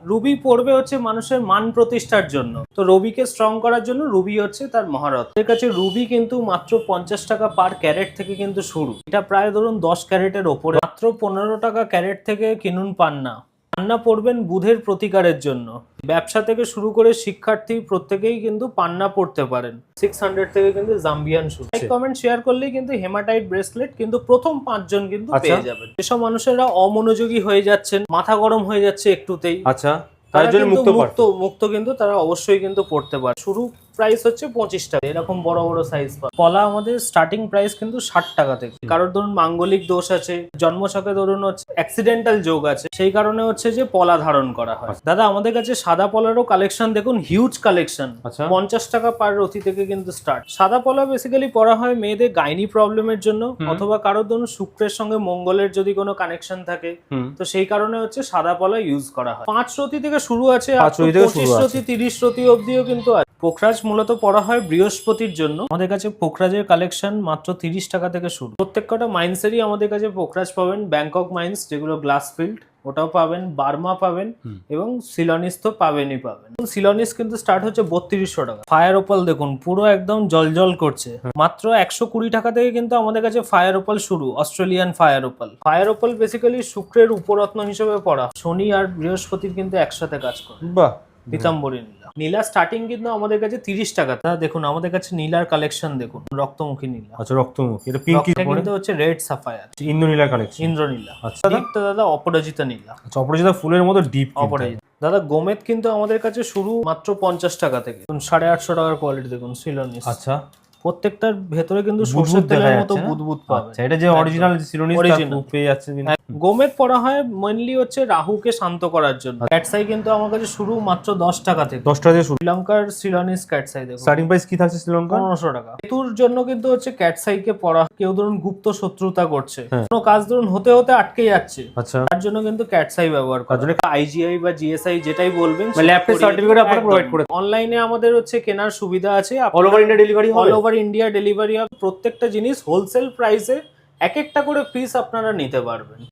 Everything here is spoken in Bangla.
রুবি পড়বে হচ্ছে মানুষের মান প্রতিষ্ঠার জন্য। তো রবিকে স্ট্রং করার জন্য রুবি হচ্ছে তার মহারথ। এর কাছে রুবি কিন্তু মাত্র 50 টাকা পার ক্যারেট থেকে কিন্তু শুরু। এটা প্রায় ধরুন 10 ক্যারেটের ওপরে। মাত্র 15 টাকা ক্যারেট থেকে কিনুন পান্না। পান্না পড়বেন বুধের প্রতিকারের জন্য। ব্যবসা থেকে শুরু করে শিক্ষার্থী প্রত্যেকেই কিন্তু পান্না পড়তে পারেন। 600 থেকে কিন্তু জাম্বিয়ান শু। লাইক কমেন্ট শেয়ার করলেই কিন্তু হেমাটাইট ব্রেসলেট কিন্তু প্রথম 5 জন কিন্তু পেয়ে যাবেন। যেসব মানুষেরা অমনোযোগী হয়ে যাচ্ছেন, মাথা গরম হয়ে যাচ্ছে একটুতেই, আচ্ছা, তার জন্য মুক্ত কিন্তু তারা অবশ্যই কিন্তু পড়তে পারে। শুরু প্রাইস হচ্ছে 25 টাকা। এরকম বড় বড় সাইজ পাবে। পলা আমাদের স্টার্টিং প্রাইস কিন্তু 60 টাকা থেকে। কারোর ধরুন মাঙ্গলিক দোষ আছে, জন্মছকে ধরুন হচ্ছে অ্যাক্সিডেন্টাল যোগ আছে, সেই কারণে হচ্ছে যে পলা ধারণ করা হয়। দাদা আমাদের কাছে সাদা পলারও কালেকশন দেখুন, হিউজ কালেকশন। 50 টাকা পার রতি থেকে কিন্তু স্টার্ট। সাদা পলা বেসিক্যালি পরা হয় মেয়েদের গাইনি প্রবলেমের জন্য, অথবা কারোর ধরুন শুক্রের সঙ্গে মঙ্গলের যদি কোনো কানেকশন থাকে, তো সেই কারণে হচ্ছে সাদা পলা ইউজ করা হয়। 5 রতি থেকে শুরু আছে, 25 রতি 30 রতি অবধিও কিন্তু আছে। পোখরাজ মূলত পড়া হয় বৃহস্পতির জন্য। আমাদের কাছে পোখরাজের কালেকশন মাত্র 30 টাকা থেকে শুরু। প্রত্যেক কটা মাইন্সেরই আমাদের কাছে পোখরাজ পাবেন। ব্যাংকক মাইন্স যেগুলো গ্লাস ফিল্ড, ওটাও পাবেন। বার্মা পাবেন এবং সিলনিস তো পাবেনই পাবেন। সিলনিস কিন্তু স্টার্ট হচ্ছে 3200 টাকা। ফায়ার ওপাল দেখুন পুরো একদম জলজল করছে। মাত্র 120 টাকা থেকে কিন্তু আমাদের কাছে ফায়ার ওপাল শুরু। Australian fire opal. Fire opal basically শুক্রের উপরত্ন হিসেবে পড়া। শনি আর বৃহস্পতির কিন্তু একসাথে কাজ করে। বাহ। পীতাম্বরী নীলা। নীলা স্টার্টিং কিন্তু আমাদের কাছে 30 টাকা। দেখুন আমাদের কাছে নীলার কালেকশন দেখুন, রক্তমুখী নীলা। আচ্ছা, রক্তমুখী। এটা পিঙ্ক কিন্তু হচ্ছে red Sapphire, Indranila collection. Indranila. আচ্ছা ডিপটা দাদা অপরাজিতা নীলা। আচ্ছা, অপরাজিতা ফুলের মতো ডিপ। অপরাজিতা দাদা গোমেদ কিন্তু আমাদের কাছে শুরু মাত্র 50 টাকা থেকে। 850 টাকার কোয়ালিটি দেখুন সিলোনিস। আচ্ছা, প্রত্যেকটার ভেতরে কিন্তু সরষের তেলের মতো বুদবুদ পাবে। আচ্ছা, এটা যে অরিজিনাল সিলোনিস পেয়ে যাচ্ছে। গোমেদ পড়া হয় মেইনলি হচ্ছে রাহুকে শান্ত করার জন্য। ক্যাটসাই কিন্তু আমার কাছে শুরু মাত্র 10 টাকা থেকে। 10 টাকা থেকে শুরু। শ্রীলঙ্কার সিলোনিস ক্যাটসাই দেখুন স্টার্টিং প্রাইস কি থাকছে শ্রীলঙ্কা? 1500 টাকা। কেতুর জন্য কিন্তু হচ্ছে ক্যাটসাইকে পড়া। কেউ ধরুন গুপ্ত শত্রুতা করছে, কোনো কাজ ধরুন হতে হতে আটকে যাচ্ছে, আচ্ছা, তার জন্য কিন্তু ক্যাটসাই ব্যবহার করা। আইজিআই বা জিএসআই যেটাই বলবেন, ল্যাব টেস্ট সার্টিফিকেট আপনারা প্রোভাইড করে। অনলাইনে আমাদের হচ্ছে কেনার সুবিধা আছে। অল ওভার ইন্ডিয়া ডেলিভারি হবে। অল ওভার ইন্ডিয়া ডেলিভারি হবে। প্রত্যেকটা জিনিস হোলসেল প্রাইসে এক একটা করে পিস আপনারা নিতে পারবেন।